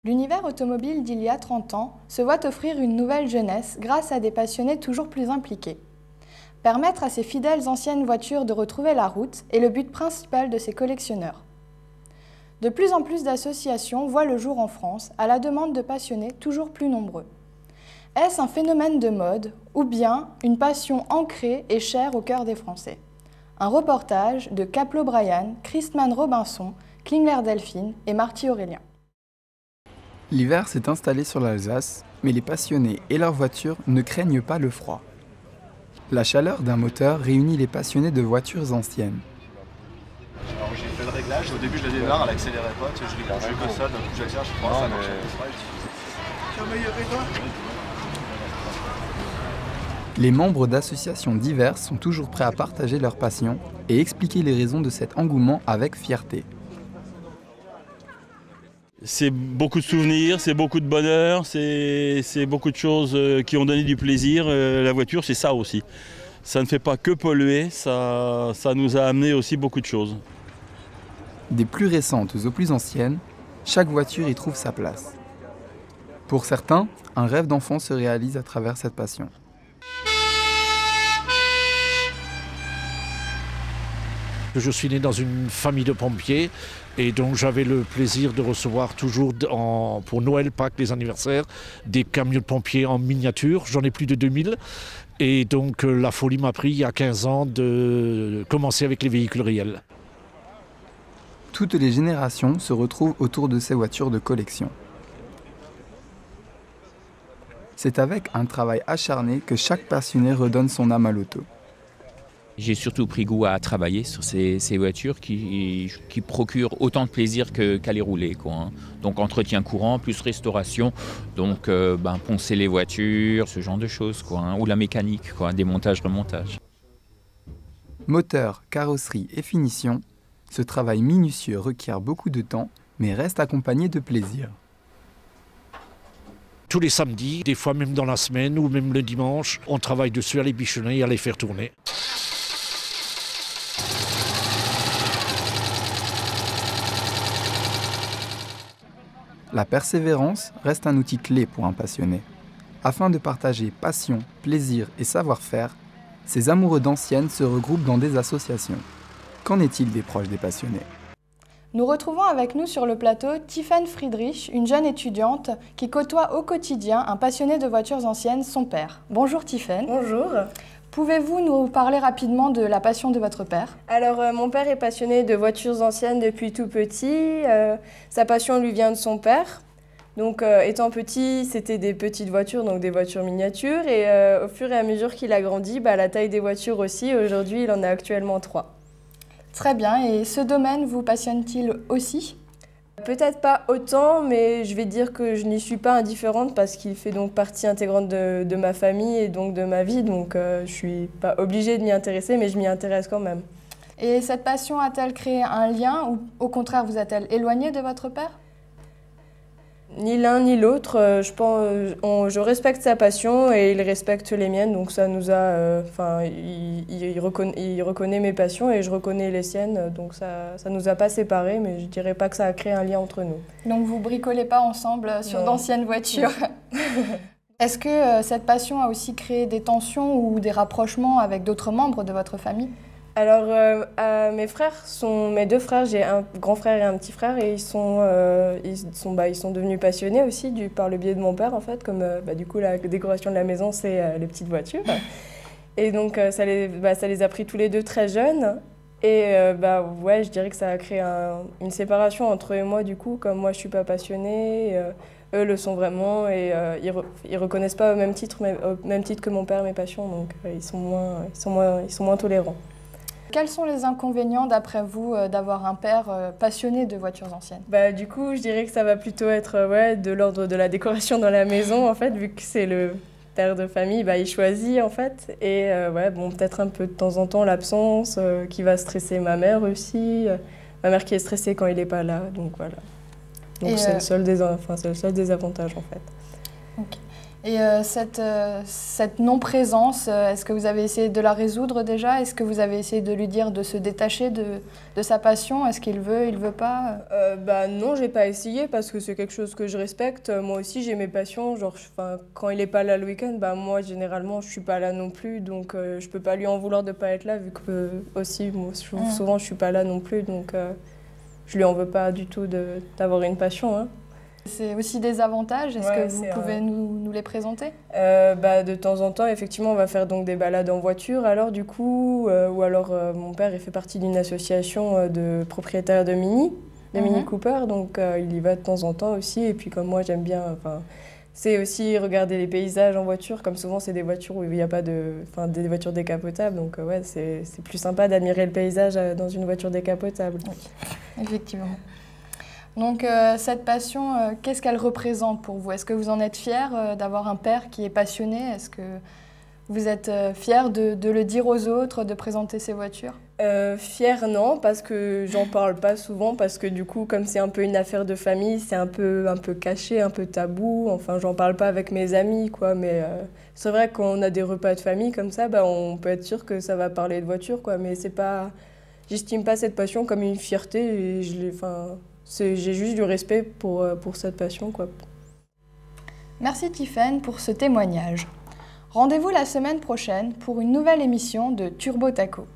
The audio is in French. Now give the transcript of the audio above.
L'univers automobile d'il y a 30 ans se voit offrir une nouvelle jeunesse grâce à des passionnés toujours plus impliqués. Permettre à ces fidèles anciennes voitures de retrouver la route est le but principal de ces collectionneurs. De plus en plus d'associations voient le jour en France à la demande de passionnés toujours plus nombreux. Est-ce un phénomène de mode ou bien une passion ancrée et chère au cœur des Français? Un reportage de Caplo Brian, Christman Robinson, Klingler Delphine et Marty Aurélien. L'hiver s'est installé sur l'Alsace, mais les passionnés et leurs voitures ne craignent pas le froid. La chaleur d'un moteur réunit les passionnés de voitures anciennes. Alors j'ai fait le réglage, au début je la démarre, elle accélérait pas, tu sais, je fais que ça, d'un coup j'accélère, je prends ça marche. Les membres d'associations diverses sont toujours prêts à partager leur passion et expliquer les raisons de cet engouement avec fierté. C'est beaucoup de souvenirs, c'est beaucoup de bonheur, c'est beaucoup de choses qui ont donné du plaisir. La voiture, c'est ça aussi. Ça ne fait pas que polluer, ça nous a amené aussi beaucoup de choses. Des plus récentes aux plus anciennes, chaque voiture y trouve sa place. Pour certains, un rêve d'enfant se réalise à travers cette passion. Je suis né dans une famille de pompiers et donc j'avais le plaisir de recevoir toujours pour Noël, Pâques, les anniversaires, des camions de pompiers en miniature. J'en ai plus de 2000 et donc la folie m'a pris il y a 15 ans de commencer avec les véhicules réels. Toutes les générations se retrouvent autour de ces voitures de collection. C'est avec un travail acharné que chaque passionné redonne son âme à l'auto. J'ai surtout pris goût à travailler sur ces voitures qui procurent autant de plaisir qu'à les rouler, quoi, hein. Donc entretien courant plus restauration, donc poncer les voitures, ce genre de choses, quoi, hein. Ou la mécanique, quoi, démontage, remontage. Moteur, carrosserie et finition, ce travail minutieux requiert beaucoup de temps, mais reste accompagné de plaisir. Tous les samedis, des fois même dans la semaine ou même le dimanche, on travaille dessus à les bichonner et à les faire tourner. La persévérance reste un outil clé pour un passionné. Afin de partager passion, plaisir et savoir-faire, ces amoureux d'anciennes se regroupent dans des associations. Qu'en est-il des proches des passionnés? Nous retrouvons avec nous sur le plateau Tiffen Friedrich, une jeune étudiante qui côtoie au quotidien un passionné de voitures anciennes, son père. Bonjour Tiffen. Bonjour. Pouvez-vous nous parler rapidement de la passion de votre père? Alors, mon père est passionné de voitures anciennes depuis tout petit. Sa passion lui vient de son père. Donc, étant petit, c'était des petites voitures, donc des voitures miniatures. Et au fur et à mesure qu'il a grandi, la taille des voitures aussi. Aujourd'hui, il en a actuellement 3. Très bien. Et ce domaine vous passionne-t-il aussi? Peut-être pas autant, mais je vais dire que je n'y suis pas indifférente parce qu'il fait donc partie intégrante de ma famille et donc de ma vie. Donc je suis pas obligée de m'y intéresser, mais je m'y intéresse quand même. Et cette passion a-t-elle créé un lien ou au contraire vous a-t-elle éloignée de votre père? Ni l'un ni l'autre. Je respecte sa passion et il respecte les miennes. Donc ça nous a... il reconnaît mes passions et je reconnais les siennes. Donc ça nous a pas séparés, mais je dirais pas que ça a créé un lien entre nous. Donc vous bricolez pas ensemble sur d'anciennes voitures? Est-ce que cette passion a aussi créé des tensions ou des rapprochements avec d'autres membres de votre famille? Alors, mes 2 frères, j'ai un grand frère et un petit frère, et ils sont devenus passionnés aussi par le biais de mon père, en fait, comme du coup la décoration de la maison, c'est les petites voitures. Et donc, ça les a pris tous les 2 très jeunes. Et ouais, je dirais que ça a créé une séparation entre eux et moi, du coup, comme moi je suis pas passionnée, eux le sont vraiment, et ils reconnaissent pas au même titre que mon père mes passions, donc ils sont moins tolérants. Quels sont les inconvénients, d'après vous, d'avoir un père passionné de voitures anciennes? Du coup, je dirais que ça va plutôt être de l'ordre de la décoration dans la maison, en fait, vu que c'est le père de famille, il choisit, en fait. Et peut-être un peu de temps en temps l'absence, qui va stresser ma mère aussi. Ma mère qui est stressée quand il n'est pas là, donc voilà. Donc c'est le seul désavantage, en fait. Okay. Et cette non-présence, est-ce que vous avez essayé de la résoudre déjà? Est-ce que vous avez essayé de lui dire de se détacher de sa passion? Est-ce qu'il veut, il veut pas? Non, j'ai pas essayé parce que c'est quelque chose que je respecte. Moi aussi, j'ai mes passions. Genre, quand il est pas là le week-end, moi, généralement, je suis pas là non plus. Donc, je peux pas lui en vouloir de pas être là, vu que aussi, moi, souvent, je suis pas là non plus. Donc, je lui en veux pas du tout d'avoir une passion, hein. C'est aussi des avantages, est-ce que vous pouvez nous les présenter? De temps en temps, effectivement, on va faire donc des balades en voiture, alors du coup, ou alors mon père il fait partie d'une association de propriétaires de Mini Cooper, donc il y va de temps en temps aussi, et puis comme moi j'aime bien, c'est aussi regarder les paysages en voiture, comme souvent c'est des voitures où il n'y a pas des voitures décapotables, donc ouais, c'est plus sympa d'admirer le paysage dans une voiture décapotable. Oui, effectivement. Donc cette passion, qu'est-ce qu'elle représente pour vous? Est-ce que vous en êtes fier d'avoir un père qui est passionné? Est-ce que vous êtes fier de le dire aux autres, de présenter ses voitures? Fier non, parce que j'en parle pas souvent, parce que du coup, comme c'est un peu une affaire de famille, c'est un peu caché, un peu tabou. Enfin, j'en parle pas avec mes amis, quoi. Mais c'est vrai qu'on a des repas de famille comme ça, on peut être sûr que ça va parler de voiture, quoi. Mais c'est pas, j'estime pas cette passion comme une fierté. Et j'ai juste du respect pour cette passion, quoi. Merci Tiffaine pour ce témoignage. Rendez-vous la semaine prochaine pour une nouvelle émission de Turbo Taco.